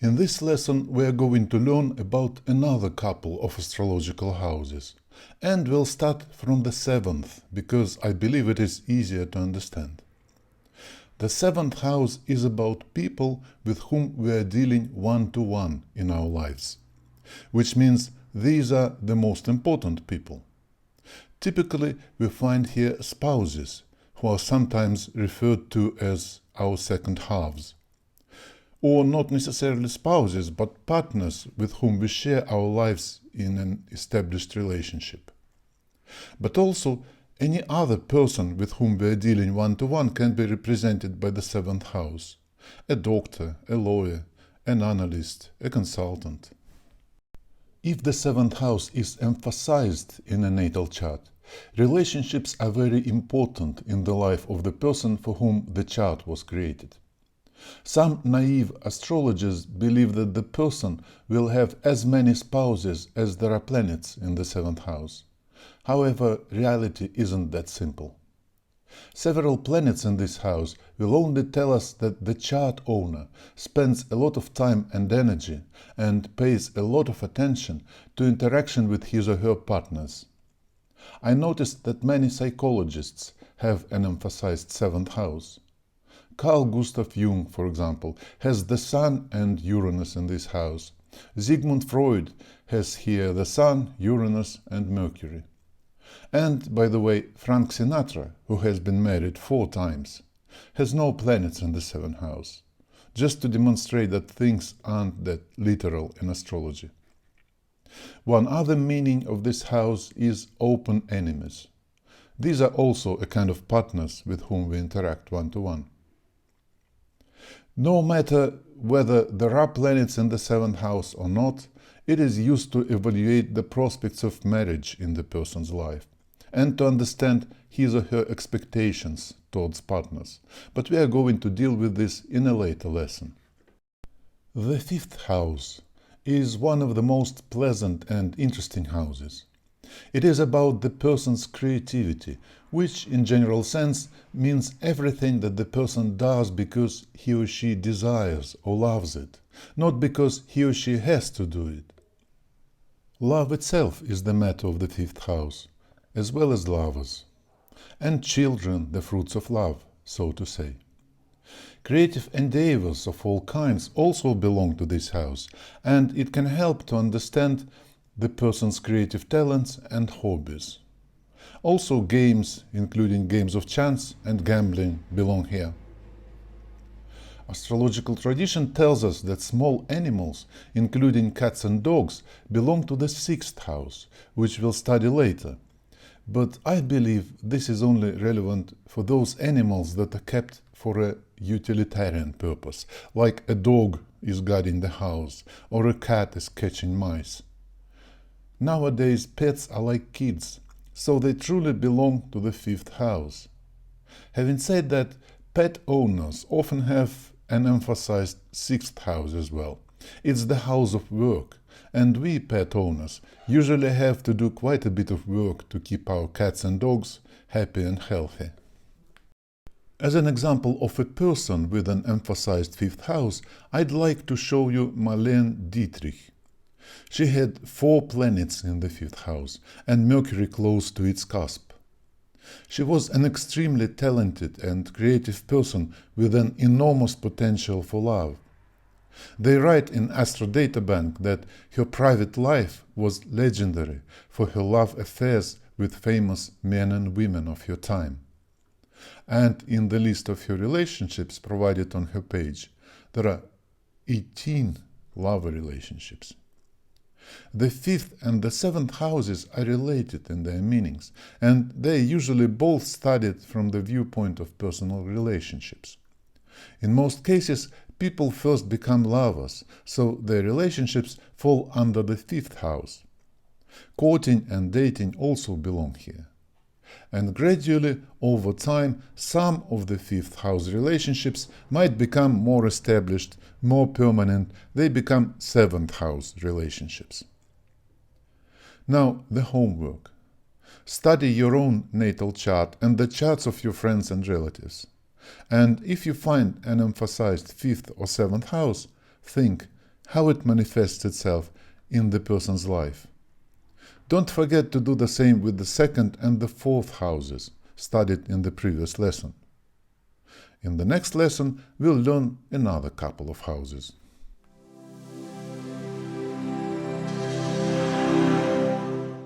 In this lesson we are going to learn about another couple of astrological houses, and we'll start from the seventh, because I believe it is easier to understand. The seventh house is about people with whom we are dealing one-to-one in our lives, which means these are the most important people. Typically, we find here spouses, who are sometimes referred to as our second halves. Or not necessarily spouses, but partners with whom we share our lives in an established relationship. But also, any other person with whom we are dealing one-to-one can be represented by the seventh house: a doctor, a lawyer, an analyst, a consultant. If the seventh house is emphasized in a natal chart, relationships are very important in the life of the person for whom the chart was created. Some naive astrologers believe that the person will have as many spouses as there are planets in the seventh house. However, reality isn't that simple. Several planets in this house will only tell us that the chart owner spends a lot of time and energy and pays a lot of attention to interaction with his or her partners. I noticed that many psychologists have an emphasized seventh house. Carl Gustav Jung, for example, has the Sun and Uranus in this house. Sigmund Freud has here the Sun, Uranus and Mercury. And, by the way, Frank Sinatra, who has been married 4 times, has no planets in the seventh house, just to demonstrate that things aren't that literal in astrology. One other meaning of this house is open enemies. These are also a kind of partners with whom we interact one-to-one. No matter whether there are planets in the seventh house or not, it is used to evaluate the prospects of marriage in the person's life and to understand his or her expectations towards partners. But we are going to deal with this in a later lesson. The fifth house is one of the most pleasant and interesting houses. It is about the person's creativity, which in general sense means everything that the person does because he or she desires or loves it, not because he or she has to do it. Love itself is the matter of the fifth house, as well as lovers, and children the fruits of love, so to say. Creative endeavors of all kinds also belong to this house, and it can help to understand the person's creative talents and hobbies. Also games, including games of chance and gambling, belong here. Astrological tradition tells us that small animals, including cats and dogs, belong to the sixth house, which we'll study later. But I believe this is only relevant for those animals that are kept for a utilitarian purpose, like a dog is guarding the house or a cat is catching mice. Nowadays, pets are like kids, so they truly belong to the fifth house. Having said that, pet owners often have an emphasized sixth house as well. It's the house of work, and we pet owners usually have to do quite a bit of work to keep our cats and dogs happy and healthy. As an example of a person with an emphasized fifth house, I'd like to show you Malin Dietrich. She had 4 planets in the fifth house, and Mercury close to its cusp. She was an extremely talented and creative person with an enormous potential for love. They write in Astro databank that her private life was legendary for her love affairs with famous men and women of her time. And in the list of her relationships provided on her page, there are 18 love relationships. The fifth and the seventh houses are related in their meanings, and they usually both studied from the viewpoint of personal relationships. In most cases, people first become lovers, so their relationships fall under the fifth house. Courting and dating also belong here. And gradually, over time, some of the fifth house relationships might become more established, more permanent. They become seventh house relationships. Now, the homework. Study your own natal chart and the charts of your friends and relatives. And if you find an emphasized fifth or seventh house, think, how it manifests itself in the person's life. Don't forget to do the same with the second and the fourth houses, studied in the previous lesson. In the next lesson, we'll learn another couple of houses.